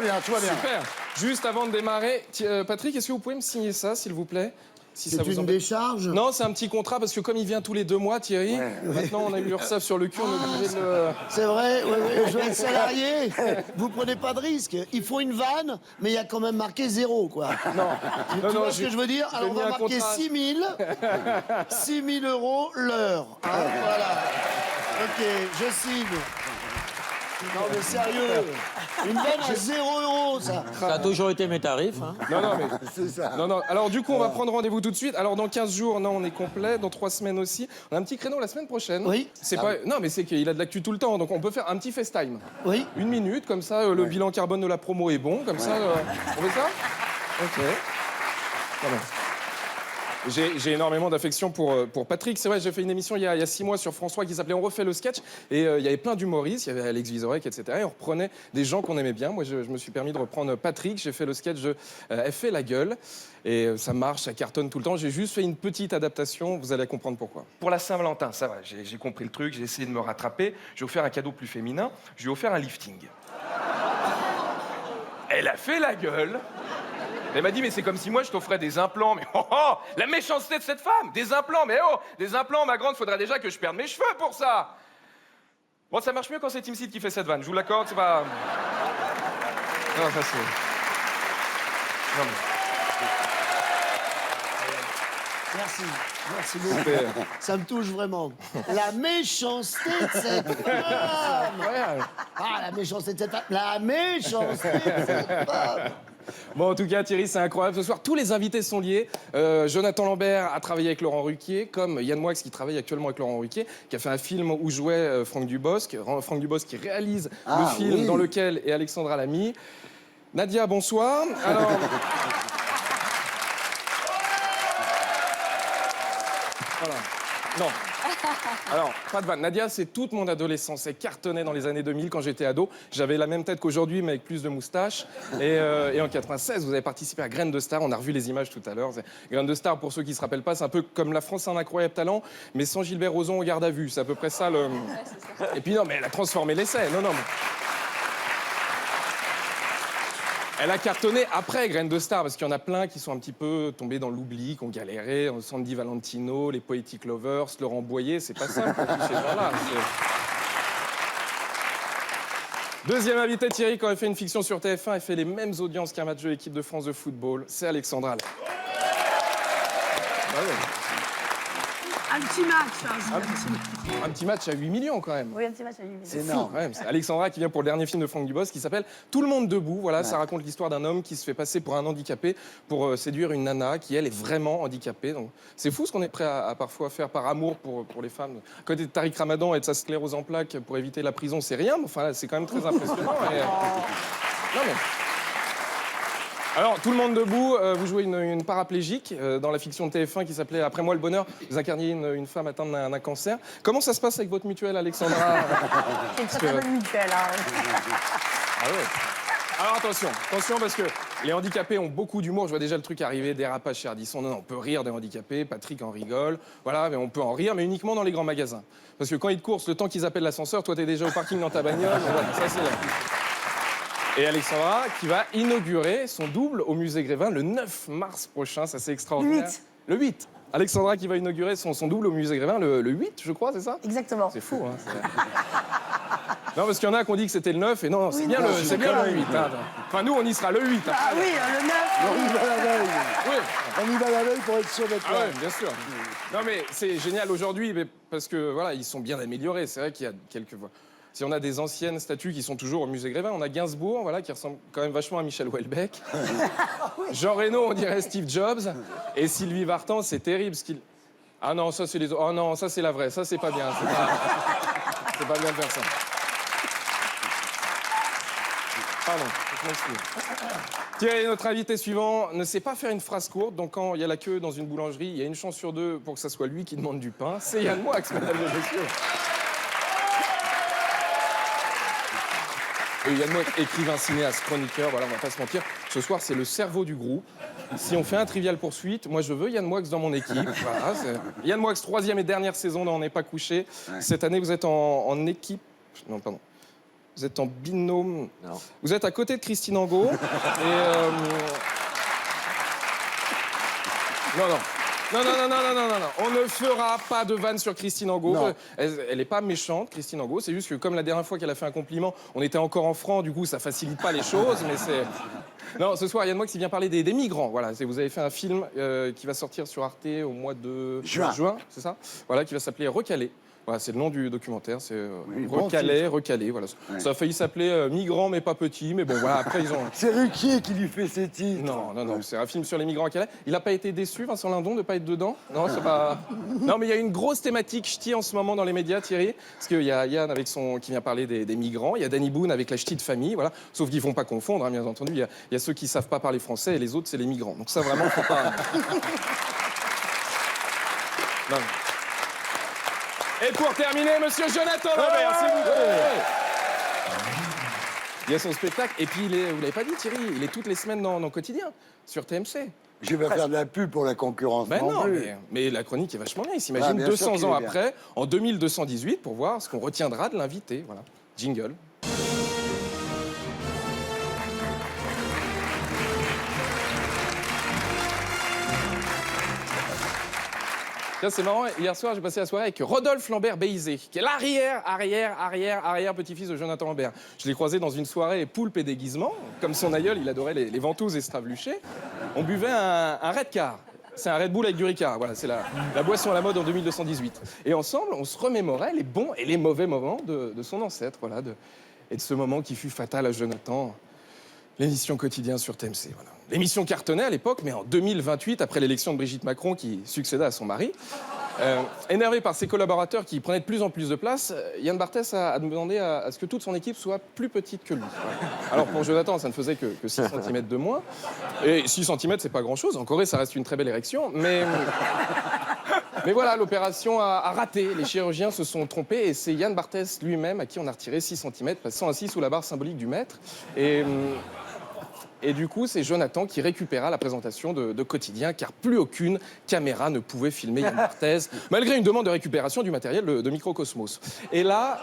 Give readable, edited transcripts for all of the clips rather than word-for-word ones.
va bien, tout va bien. Super. Juste avant de démarrer, Patrick, est-ce que vous pouvez me signer ça, s'il vous plaît? Si ça C'est vous une embête. décharge? Non, c'est un petit contrat parce que comme il vient tous les 2 mois, Thierry, maintenant on a eu l'URSSAF sur le cul, on est obligé de le... C'est vrai, je vais être salarié. Vous prenez pas de risque. Il faut une vanne, mais il y a quand même marqué 0, quoi. Non, Tu vois ce que je veux dire? Alors on mis va un marquer contrat. 6 000 € l'heure. Hein, voilà. Ok, je signe. Non mais sérieux, une vanne à 0 €, ça. Ça a toujours été mes tarifs. Hein. Non, mais... C'est ça. Non. Alors du coup, on va prendre rendez-vous tout de suite. Alors dans 15 jours, non, on est complet. Dans 3 semaines aussi. On a un petit créneau la semaine prochaine. Oui. C'est pas... Non, mais c'est qu'il a de l'actu tout le temps. Donc on peut faire un petit FaceTime. Oui. 1 minute, comme ça, le bilan carbone de la promo est bon. Comme ça, on fait ça? Ok. Voilà. J'ai énormément d'affection pour Patrick. C'est vrai, j'ai fait une émission il y a 6 mois sur François qui s'appelait On refait le sketch. Et il y avait plein d'humoristes. Il y avait Alex Vizorek, etc. Et on reprenait des gens qu'on aimait bien. Moi, je me suis permis de reprendre Patrick. J'ai fait le sketch de Elle fait la gueule. Et ça marche, ça cartonne tout le temps. J'ai juste fait une petite adaptation. Vous allez comprendre pourquoi. Pour la Saint-Valentin, ça va. J'ai compris le truc. J'ai essayé de me rattraper. J'ai offert un cadeau plus féminin. Je lui ai offert un lifting. Elle a fait la gueule. Elle m'a dit, mais c'est comme si moi je t'offrais des implants. Mais la méchanceté de cette femme. Des implants, mais des implants, ma grande, faudrait déjà que je perde mes cheveux pour ça. Bon, ça marche mieux quand c'est Team Seed qui fait cette vanne. Je vous l'accorde, c'est pas... Non, ça c'est... Non, Merci beaucoup. Ça me touche vraiment. La méchanceté de cette femme. Ah, la méchanceté de cette femme. La méchanceté de cette femme. Bon, en tout cas, Thierry, c'est incroyable. Ce soir, tous les invités sont liés. Jonathan Lambert a travaillé avec Laurent Ruquier, comme Yann Moix qui travaille actuellement avec Laurent Ruquier, qui a fait un film où jouait Franck Dubosc. Franck Dubosc qui réalise le film dans lequel est Alexandra Lamy. Nadia, bonsoir. Alors... Voilà. Non. Alors, pas de vanne. Nadia, c'est toute mon adolescence. Elle cartonnait dans les années 2000 quand j'étais ado. J'avais la même tête qu'aujourd'hui, mais avec plus de moustache. Et en 96, vous avez participé à Graines de Star. On a revu les images tout à l'heure. Graines de Star, pour ceux qui ne se rappellent pas, c'est un peu comme La France a un incroyable talent, mais sans Gilbert Rozon au garde à vue. C'est à peu près ça le... Ouais, c'est ça. Et puis non, mais elle a transformé l'essai. Non. Mais... Elle a cartonné après Graines de Star, parce qu'il y en a plein qui sont un petit peu tombés dans l'oubli, qui ont galéré. Sandy Valentino, les Poetic Lovers, Laurent Boyer, c'est pas simple pour tous ces gens-là. Deuxième invité, Thierry, quand elle fait une fiction sur TF1, elle fait les mêmes audiences qu'un match de l'équipe de France de football. C'est Alexandra. Ah ouais. Un petit match. Un petit match à 8 millions quand même. Oui, un petit match à 8 millions. C'est énorme. Quand même. C'est Alexandra qui vient pour le dernier film de Franck Dubosc qui s'appelle Tout le monde debout. Voilà, ça raconte l'histoire d'un homme qui se fait passer pour un handicapé pour séduire une nana qui, elle, est vraiment handicapée. Donc, c'est fou ce qu'on est prêt à parfois faire par amour pour les femmes. À côté de Tariq Ramadan et de sa sclérose en plaques pour éviter la prison, c'est rien. Mais enfin, là, c'est quand même très impressionnant. Non, mais... Alors, Tout le monde debout, vous jouez une paraplégique dans la fiction de TF1 qui s'appelait Après moi le bonheur. Vous incarniez une femme atteinte d'un cancer. Comment ça se passe avec votre mutuelle, Alexandra? C'est une très bonne mutuelle. Hein. Ah ouais. Alors attention, parce que les handicapés ont beaucoup d'humour. Je vois déjà le truc arriver, dérapage chez Ardisson. Non, on peut rire des handicapés, Patrick en rigole. Voilà, mais on peut en rire, mais uniquement dans les grands magasins. Parce que quand ils te coursent, le temps qu'ils appellent l'ascenseur, toi, t'es déjà au parking dans ta bagnole. Voilà, ça, c'est là. Et Alexandra qui va inaugurer son double au musée Grévin le 9 mars prochain. Ça, c'est extraordinaire. Le 8. Alexandra qui va inaugurer son double au musée Grévin le 8, je crois, c'est ça? Exactement. C'est fou, hein. Non, parce qu'il y en a qui ont dit que c'était le 9, et non, c'est bien le 8. Hein. Enfin, nous, on y sera le 8. Après. Ah oui, le 9. On y va la veille. Oui. On y va la veille pour être sûr d'être là. Ah oui, bien sûr. Non, mais c'est génial aujourd'hui, parce que, voilà, ils sont bien améliorés. C'est vrai qu'il y a quelques... Si on a des anciennes statues qui sont toujours au musée Grévin, on a Gainsbourg, voilà, qui ressemble quand même vachement à Michel Houellebecq. Jean Reno, on dirait Steve Jobs. Et Sylvie Vartan, c'est terrible. Ah non, ça c'est les autres. Oh non, ça c'est la vraie. Ça c'est pas bien. C'est pas bien de faire ça. Pardon, je m'excuse. Thierry, notre invité suivant ne sait pas faire une phrase courte, donc quand il y a la queue dans une boulangerie, il y a une chance sur 2 pour que ça soit lui qui demande du pain. C'est Yann Moix, mesdames et messieurs. Yann Moix, écrivain, cinéaste, chroniqueur, voilà, on va pas se mentir. Ce soir, c'est le cerveau du groupe. Si on fait un Trivial Poursuite, moi, je veux Yann Moix dans mon équipe. Voilà, Yann Moix, 3e et dernière saison dans On n'est pas couché. Ouais. Cette année, vous êtes en équipe... Non, pardon. Vous êtes en binôme. Non. Vous êtes à côté de Christine Angot. Non, on ne fera pas de vanne sur Christine Angot. Non. Elle n'est pas méchante, Christine Angot. C'est juste que comme la dernière fois qu'elle a fait un compliment, on était encore en francs, du coup ça facilite pas les choses, mais c'est... Non, ce soir, Yann Moix qui vient parler des migrants. Voilà, vous avez fait un film qui va sortir sur Arte au mois de juin, c'est ça? Voilà, qui va s'appeler Recalé. Voilà, c'est le nom du documentaire, c'est Recalé, voilà. Ouais. Ça a failli s'appeler Migrants mais pas petits, mais bon, voilà, après ils ont... C'est Ruquier qui lui fait ses titres. Non, c'est un film sur les migrants à Calais. Il n'a pas été déçu, Vincent Lindon, de ne pas être dedans? Non, c'est pas... Non, mais il y a une grosse thématique ch'ti en ce moment dans les médias, Thierry, parce qu'il y a Yann qui vient parler des migrants, il y a Danny Boone avec la ch'ti de famille, voilà, sauf qu'ils ne font pas confondre, hein, bien entendu, il y a ceux qui ne savent pas parler français et les autres, c'est les migrants. Donc ça, vraiment, faut pas... Non. Et pour terminer, monsieur Jonathan Lambert, s'il vous plaît. Il y a son spectacle, et puis vous l'avez pas dit Thierry, il est toutes les semaines dans Quotidien, sur TMC. Je vais faire de la pub pour la concurrence. Ben non, mais la chronique est vachement bien. Il s'imagine 200 ans après, en 2218, pour voir ce qu'on retiendra de l'invité. Voilà. Jingle. Tiens, c'est marrant, hier soir, j'ai passé la soirée avec Rodolphe Lambert-Béizé, qui est l'arrière petit-fils de Jonathan Lambert. Je l'ai croisé dans une soirée poulpe et déguisement. Comme son aïeul, il adorait les ventouses et Stravluché. On buvait un Redcar. C'est un Red Bull avec du Ricard. Voilà, c'est la boisson à la mode en 2218. Et ensemble, on se remémorait les bons et les mauvais moments de son ancêtre, voilà, et de ce moment qui fut fatal à Jonathan. L'émission Quotidien sur TMC, voilà. L'émission cartonnait à l'époque, mais en 2028, après l'élection de Brigitte Macron qui succéda à son mari, énervé par ses collaborateurs qui prenaient de plus en plus de place, Yann Barthès a demandé à ce que toute son équipe soit plus petite que lui. Voilà. Alors pour Jonathan, ça ne faisait que 6 cm de moins. Et 6 cm, c'est pas grand-chose. En Corée, ça reste une très belle érection, mais voilà, l'opération a raté. Les chirurgiens se sont trompés et c'est Yann Barthès lui-même à qui on a retiré 6 cm, passant ainsi sous la barre symbolique du mètre. Et du coup, c'est Jonathan qui récupéra la présentation de Quotidien, car plus aucune caméra ne pouvait filmer Yann Barthès, malgré une demande de récupération du matériel de Microcosmos. Et là,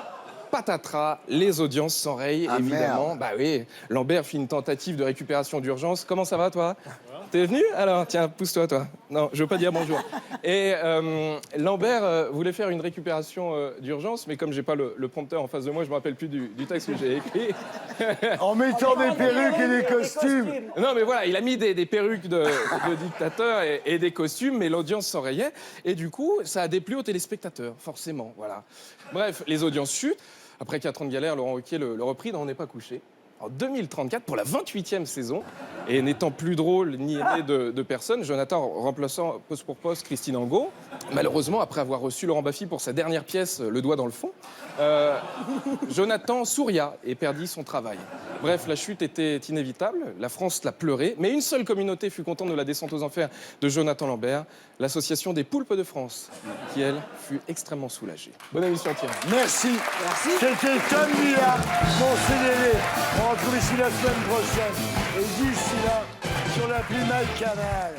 patatras, les audiences s'enrayent, évidemment. Merde. Bah oui, Lambert fit une tentative de récupération d'urgence. Comment ça va, toi? T'es venu? Alors, tiens, pousse-toi, toi. Non, je veux pas dire bonjour. Et Lambert voulait faire une récupération d'urgence, mais comme j'ai pas le prompteur en face de moi, je me rappelle plus du texte que j'ai écrit. En mettant des perruques et des costumes. Non, mais voilà, il a mis des perruques de dictateur et des costumes, mais l'audience s'enrayait. Et du coup, ça a déplu aux téléspectateurs, forcément, voilà. Bref, les audiences chutent. Après 4 ans de galère, Laurent Wauquiez le reprit dans On n'est pas couché. En 2034, pour la 28e saison, et n'étant plus drôle ni aimé de personne, Jonathan remplaçant poste pour poste Christine Angot. Malheureusement, après avoir reçu Laurent Baffy pour sa dernière pièce, Le doigt dans le fond, Jonathan souria et perdit son travail. Bref, la chute était inévitable, la France l'a pleuré, mais une seule communauté fut contente de la descente aux enfers de Jonathan Lambert, l'association des Poulpes de France, qui, elle, fut extrêmement soulagée. Bonne émission, Thierry. Merci. C'était Tom Mia, mon CDD. On va retrouver ici la semaine prochaine. Et d'ici là, sur la plus mal canal.